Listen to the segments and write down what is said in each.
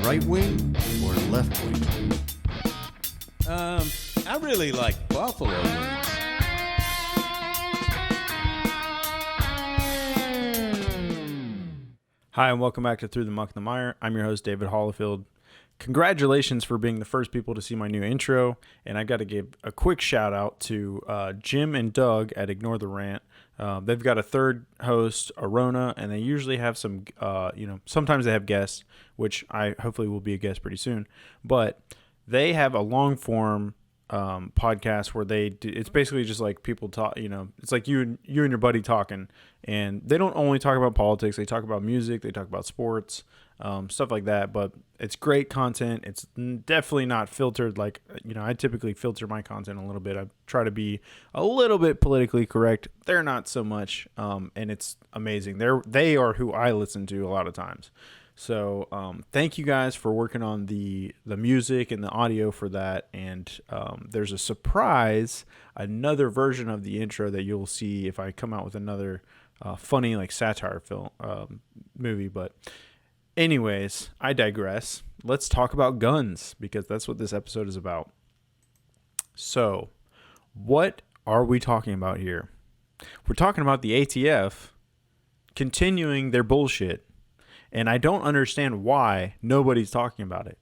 right wing or left wing? I really like buffalo wings. Hi, and welcome back to Through the Muck and the Mire. I'm your host, David Hollifield. Congratulations for being the first people to see my new intro, and I've got to give a quick shout out to Jim and Doug at Ignore the Rant. They've got a third host, Arona, and they usually have some, sometimes they have guests, which I hopefully will be a guest pretty soon. But they have a long form podcast where it's basically just like people talk, it's like you and your buddy talking, and they don't only talk about politics, they talk about music, they talk about sports, stuff like that, but it's great content. It's definitely not filtered like, I typically filter my content a little bit. I try to be a little bit politically correct. They're not so much, and it's amazing. They are who I listen to a lot of times. So thank you guys for working on the music and the audio for that. And there's a surprise, another version of the intro that you'll see if I come out with another funny like satire film movie. But anyways, I digress. Let's talk about guns because that's what this episode is about. So what are we talking about here? We're talking about the ATF continuing their bullshit. And I don't understand why nobody's talking about it.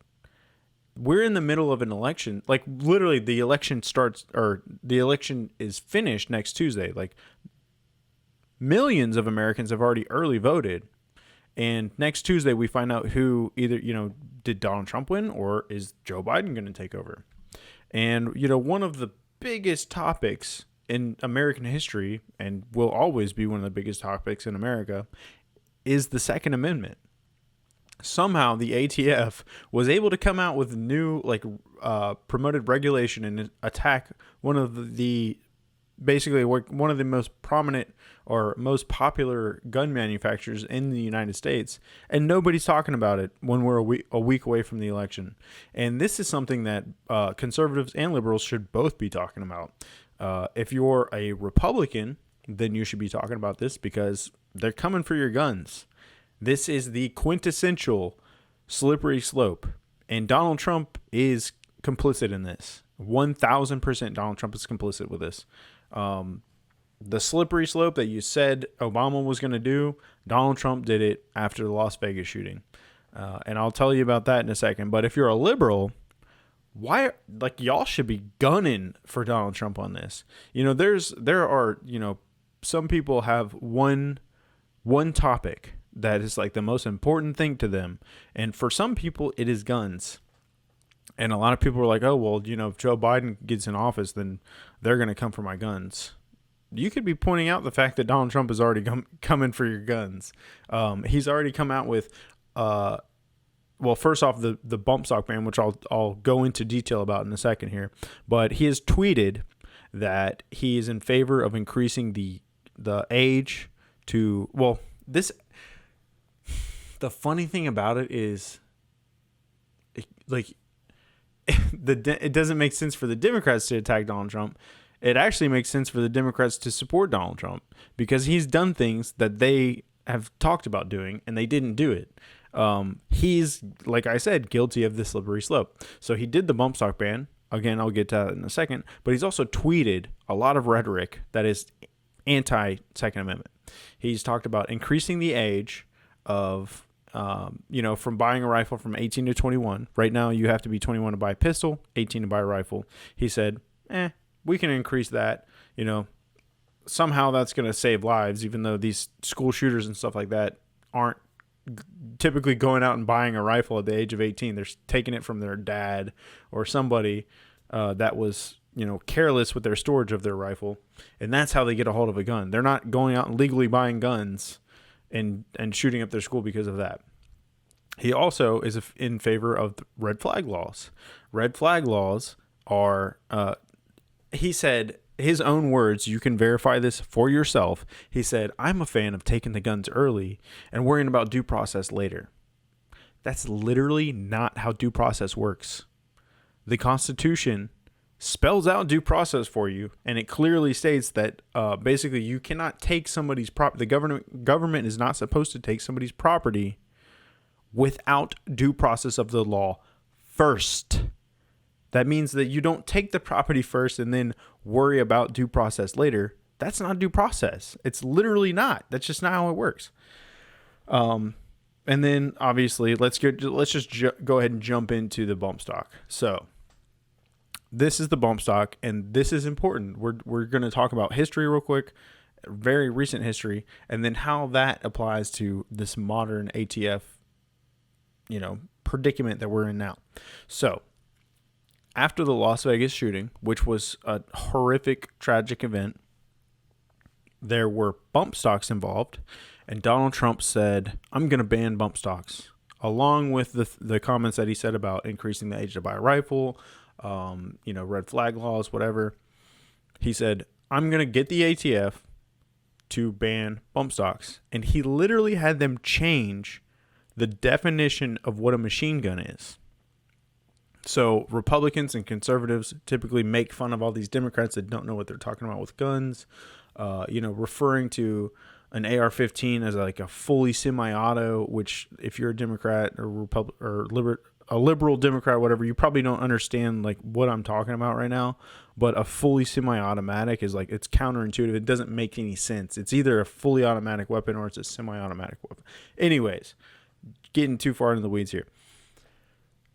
We're in the middle of an election. Like, literally, the election is finished next Tuesday. Like, millions of Americans have already early voted. And next Tuesday, we find out who either, did Donald Trump win or is Joe Biden going to take over? And, one of the biggest topics in American history, and will always be one of the biggest topics in America, is the Second Amendment. Somehow the ATF was able to come out with new promoted regulation and attack one of the most prominent or most popular gun manufacturers in the United States, and nobody's talking about it when we're a week away from the election. And this is something that conservatives and liberals should both be talking about. If you're a Republican, then you should be talking about this because they're coming for your guns. This is the quintessential slippery slope. And Donald Trump is complicit in this. 1,000% Donald Trump is complicit with this. The slippery slope that you said Obama was going to do, Donald Trump did it after the Las Vegas shooting. And I'll tell you about that in a second. But if you're a liberal, y'all should be gunning for Donald Trump on this. There are some people have one topic that is like the most important thing to them. And for some people, it is guns. And a lot of people are like, oh, well, if Joe Biden gets in office, then they're going to come for my guns. You could be pointing out the fact that Donald Trump is already coming for your guns. He's already come out with, first off, the bump stock ban, which I'll go into detail about in a second here. But he has tweeted that he is in favor of increasing the age to, the funny thing about it is, it doesn't make sense for the Democrats to attack Donald Trump. It actually makes sense for the Democrats to support Donald Trump because he's done things that they have talked about doing and they didn't do it. He's, like I said, guilty of the slippery slope. So he did the bump stock ban. Again, I'll get to that in a second. But he's also tweeted a lot of rhetoric that is anti-Second Amendment. He's talked about increasing the age of, from buying a rifle from 18 to 21. Right now, you have to be 21 to buy a pistol, 18 to buy a rifle. He said, we can increase that. Somehow that's going to save lives, even though these school shooters and stuff like that aren't typically going out and buying a rifle at the age of 18. They're taking it from their dad or somebody that was, careless with their storage of their rifle. And that's how they get a hold of a gun. They're not going out and legally buying guns and shooting up their school because of that. He also is in favor of red flag laws. Red flag laws are, he said, his own words, you can verify this for yourself. He said, I'm a fan of taking the guns early and worrying about due process later. That's literally not how due process works. The Constitution spells out due process for you, and it clearly states that basically you cannot take somebody's property. The government is not supposed to take somebody's property without due process of the law first. That means that you don't take the property first and then worry about due process later. That's not due process. It's literally not. That's just not how it works. And then obviously let's just go ahead and jump into the bump stock. So this is the bump stock, and this is important. We're going to talk about history real quick, very recent history, and then how that applies to this modern ATF, predicament that we're in now. So after the Las Vegas shooting, which was a horrific, tragic event, there were bump stocks involved, and Donald Trump said, I'm going to ban bump stocks, along with the comments that he said about increasing the age to buy a rifle, red flag laws, whatever. He said, I'm going to get the ATF to ban bump stocks. And he literally had them change the definition of what a machine gun is. So Republicans and conservatives typically make fun of all these Democrats that don't know what they're talking about with guns, referring to an AR-15 as like a fully semi-auto, which if you're a Democrat or a liberal Democrat, whatever, you probably don't understand like what I'm talking about right now. But a fully semi-automatic is like, it's counterintuitive. It doesn't make any sense. It's either a fully automatic weapon or it's a semi-automatic weapon. Anyways, getting too far into the weeds here.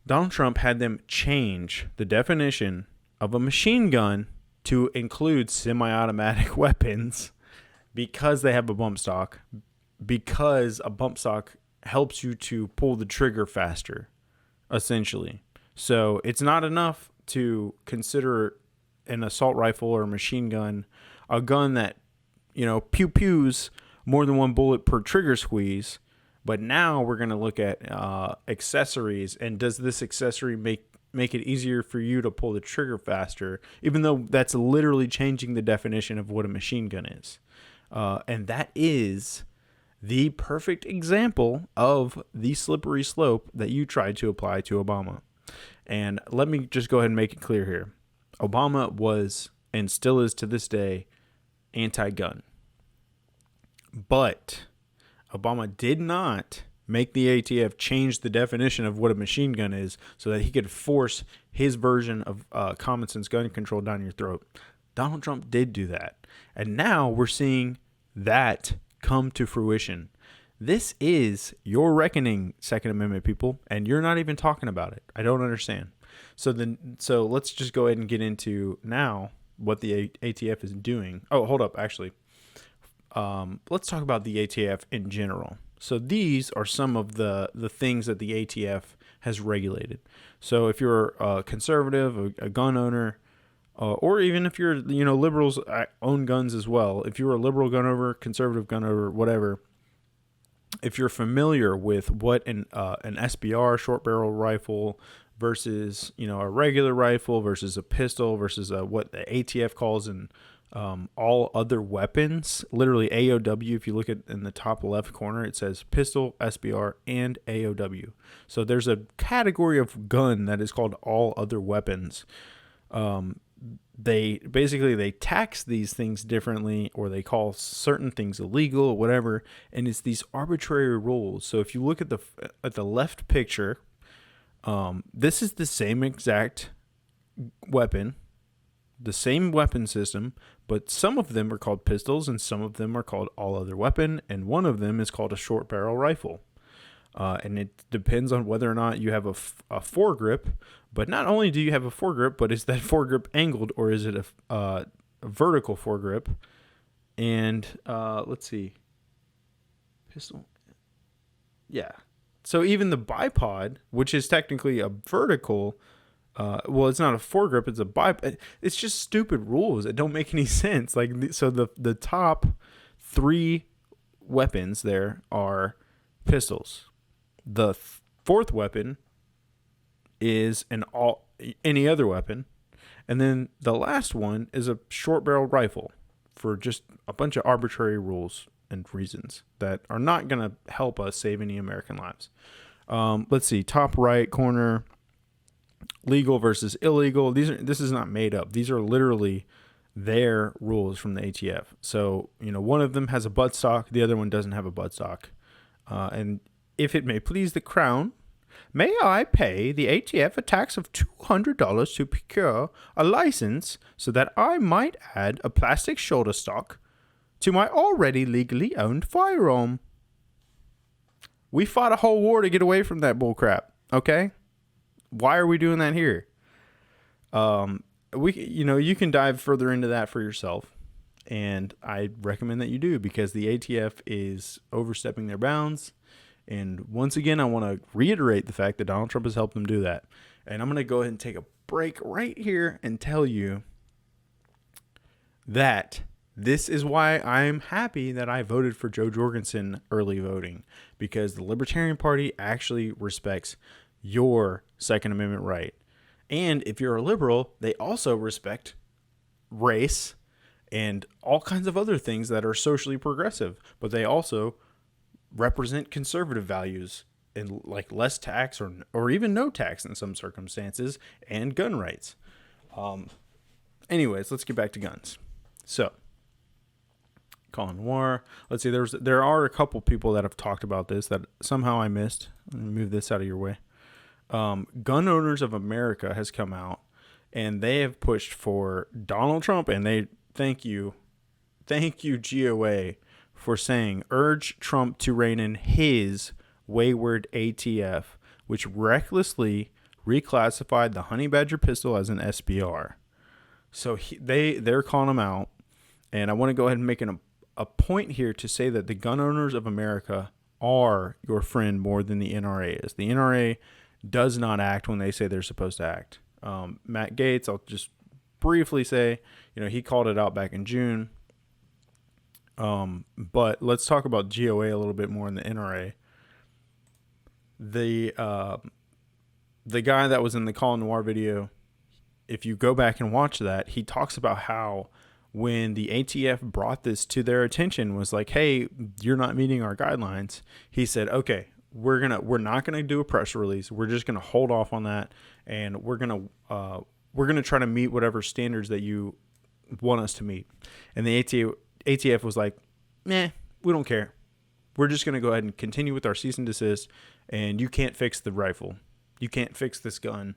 Donald Trump had them change the definition of a machine gun to include semi-automatic weapons because they have a bump stock, because a bump stock helps you to pull the trigger faster, essentially. So it's not enough to consider an assault rifle or a machine gun a gun that, pew-pews more than one bullet per trigger squeeze. But now we're going to look at accessories, and does this accessory make it easier for you to pull the trigger faster, even though that's literally changing the definition of what a machine gun is. And that is the perfect example of the slippery slope that you tried to apply to Obama. And let me just go ahead and make it clear here. Obama was, and still is to this day, anti-gun. But Obama did not make the ATF change the definition of what a machine gun is so that he could force his version of common sense gun control down your throat. Donald Trump did do that. And now we're seeing that come to fruition. This is your reckoning, Second Amendment people, and you're not even talking about it. I don't understand. So let's just go ahead and get into now what the ATF is doing. Oh, hold up, actually. Let's talk about the ATF in general. So these are some of the things that the ATF has regulated. So if you're a conservative, a gun owner, or even if you're, liberals own guns as well. If you're a liberal gun owner, conservative gun owner, whatever, if you're familiar with what an SBR, short barrel rifle, versus, a regular rifle versus a pistol versus what the ATF calls all other weapons, literally AOW. If you look at in the top left corner, it says pistol, SBR, and AOW. So there's a category of gun that is called all other weapons. They tax these things differently, or they call certain things illegal or whatever, and it's these arbitrary rules. So if you look at the left picture, this is the same exact weapon, the same weapon system, but some of them are called pistols and some of them are called all other weapon, and one of them is called a short barrel rifle. And it depends on whether or not you have a foregrip. But not only do you have a foregrip, but is that foregrip angled, or is it a vertical foregrip? And let's see, pistol. Yeah. So even the bipod, which is technically a vertical, it's not a foregrip, it's a bipod. It's just stupid rules that don't make any sense. So the top three weapons there are pistols. The fourth weapon is any other weapon, and then the last one is a short barrel rifle, for just a bunch of arbitrary rules and reasons that are not going to help us save any American lives. Let's see, top right corner, legal versus illegal. This is not made up. These are literally their rules from the ATF. So one of them has a buttstock, the other one doesn't have a buttstock, and if it may please the crown, may I pay the ATF a tax of $200 to procure a license so that I might add a plastic shoulder stock to my already legally owned firearm? We fought a whole war to get away from that bullcrap, okay? Why are we doing that here? You can dive further into that for yourself, and I recommend that you do, because the ATF is overstepping their bounds. And once again, I want to reiterate the fact that Donald Trump has helped them do that. And I'm going to go ahead and take a break right here and tell you that this is why I'm happy that I voted for Joe Jorgensen early voting, because the Libertarian Party actually respects your Second Amendment right. And if you're a liberal, they also respect race and all kinds of other things that are socially progressive, but they also represent conservative values and like less tax or even no tax in some circumstances, and gun rights. Anyways, let's get back to guns. So, Colin Noir. Let's see. There are a couple people that have talked about this that somehow I missed. Let me move this out of your way. Gun Owners of America has come out, and they have pushed for Donald Trump, and they thank you GOA for saying, urge Trump to rein in his wayward ATF, which recklessly reclassified the Honey Badger pistol as an SBR. So they're calling him out, and I want to go ahead and make a point here to say that the Gun Owners of America are your friend more than the NRA is. The NRA does not act when they say they're supposed to act. Matt Gaetz, I'll just briefly say, he called it out back in June. But let's talk about GOA a little bit more in the NRA. The guy that was in the Colin Noir video, if you go back and watch that, he talks about how when the ATF brought this to their attention, was like, hey, you're not meeting our guidelines. He said, okay, we're not gonna do a press release. We're just gonna hold off on that, and we're gonna try to meet whatever standards that you want us to meet. And the ATF was like, nah, we don't care. We're just going to go ahead and continue with our cease and desist, and you can't fix the rifle. You can't fix this gun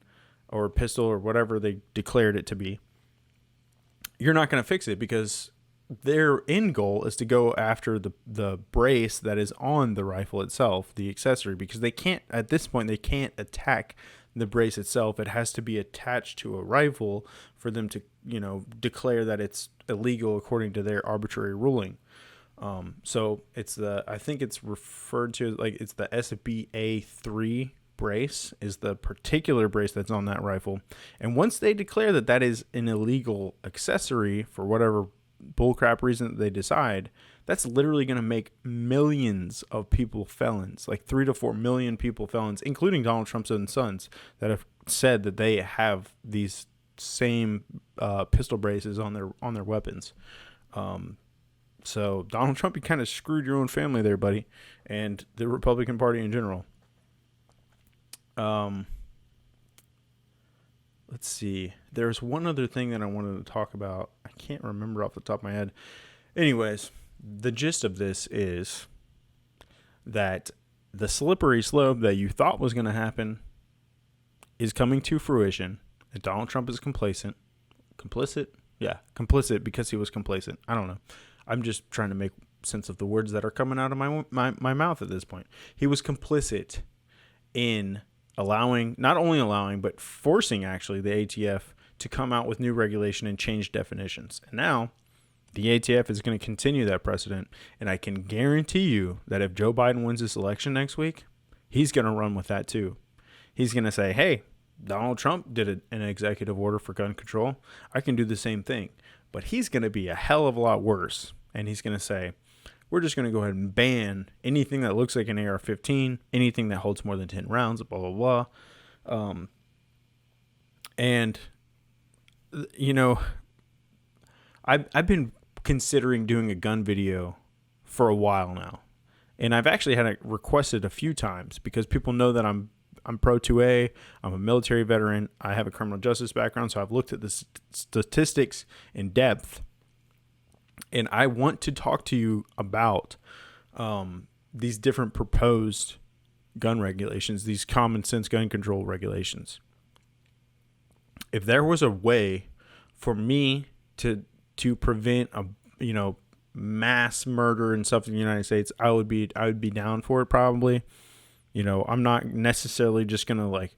or pistol or whatever they declared it to be. You're not going to fix it, because their end goal is to go after the brace that is on the rifle itself, the accessory, because they can't attack the brace itself. It has to be attached to a rifle for them to, declare that it's illegal according to their arbitrary ruling. So I think it's referred to like it's the SBA3 brace is the particular brace that's on that rifle. And once they declare that that is an illegal accessory for whatever bullcrap reason that they decide, that's literally going to make millions of people felons, like 3 to 4 million people felons, including Donald Trump's own sons, that have said that they have these same pistol braces on their weapons. So Donald Trump, you kind of screwed your own family there, buddy, and the Republican Party in general. Let's see. There's one other thing that I wanted to talk about. I can't remember off the top of my head. Anyways, the gist of this is that the slippery slope that you thought was going to happen is coming to fruition, and Donald Trump is complicit. Yeah, complicit because he was complacent. I don't know. I'm just trying to make sense of the words that are coming out of my mouth at this point. He was complicit in not only allowing, but forcing actually the ATF to come out with new regulation and change definitions. And now the ATF is going to continue that precedent. And I can guarantee you that if Joe Biden wins this election next week, he's going to run with that too. He's going to say, hey, Donald Trump did an executive order for gun control. I can do the same thing. But he's going to be a hell of a lot worse. And he's going to say, we're just going to go ahead and ban anything that looks like an AR-15, anything that holds more than 10 rounds, blah, blah, blah. And, I've been considering doing a gun video for a while now. And I've actually had it requested a few times because people know that I'm pro 2A. I'm a military veteran. I have a criminal justice background, so I've looked at the statistics in depth. And I want to talk to you about these different proposed gun regulations, these common sense gun control regulations. If there was a way for me to prevent a mass murder and stuff in the United States, I would be down for it probably. I'm not necessarily just gonna like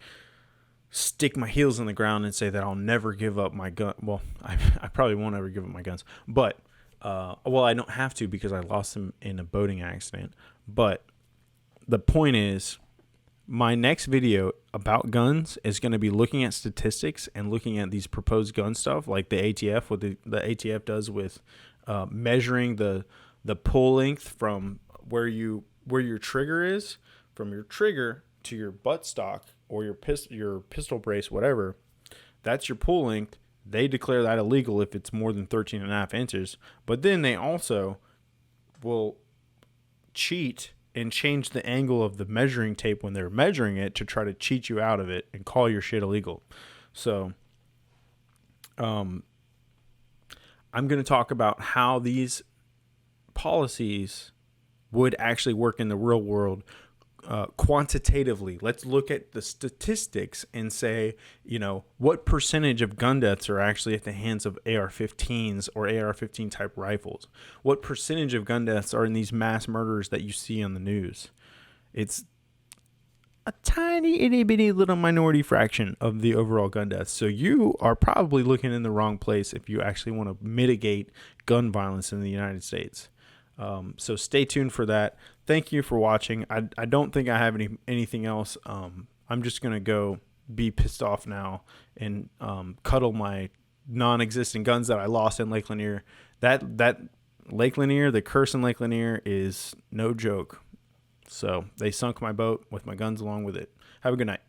stick my heels in the ground and say that I'll never give up my gun. Well, I probably won't ever give up my guns, but I don't have to because I lost them in a boating accident. But the point is, my next video about guns is going to be looking at statistics and looking at these proposed gun stuff, like the ATF, what the ATF does with measuring the pull length from where your trigger is, from your trigger to your buttstock or your pistol brace, whatever. That's your pull length. They declare that illegal if it's more than 13.5 inches. But then they also will cheat and change the angle of the measuring tape when they're measuring it to try to cheat you out of it and call your shit illegal. So I'm going to talk about how these policies would actually work in the real world quantitatively. Let's look at the statistics and say, what percentage of gun deaths are actually at the hands of AR-15s or AR-15 type rifles? What percentage of gun deaths are in these mass murders that you see on the news? It's a tiny, itty bitty little minority fraction of the overall gun deaths. So you are probably looking in the wrong place if you actually want to mitigate gun violence in the United States. So stay tuned for that. Thank you for watching. I don't think I have anything else. I'm just going to go be pissed off now and cuddle my non-existent guns that I lost in Lake Lanier. That Lake Lanier, the curse in Lake Lanier is no joke. So they sunk my boat with my guns along with it. Have a good night.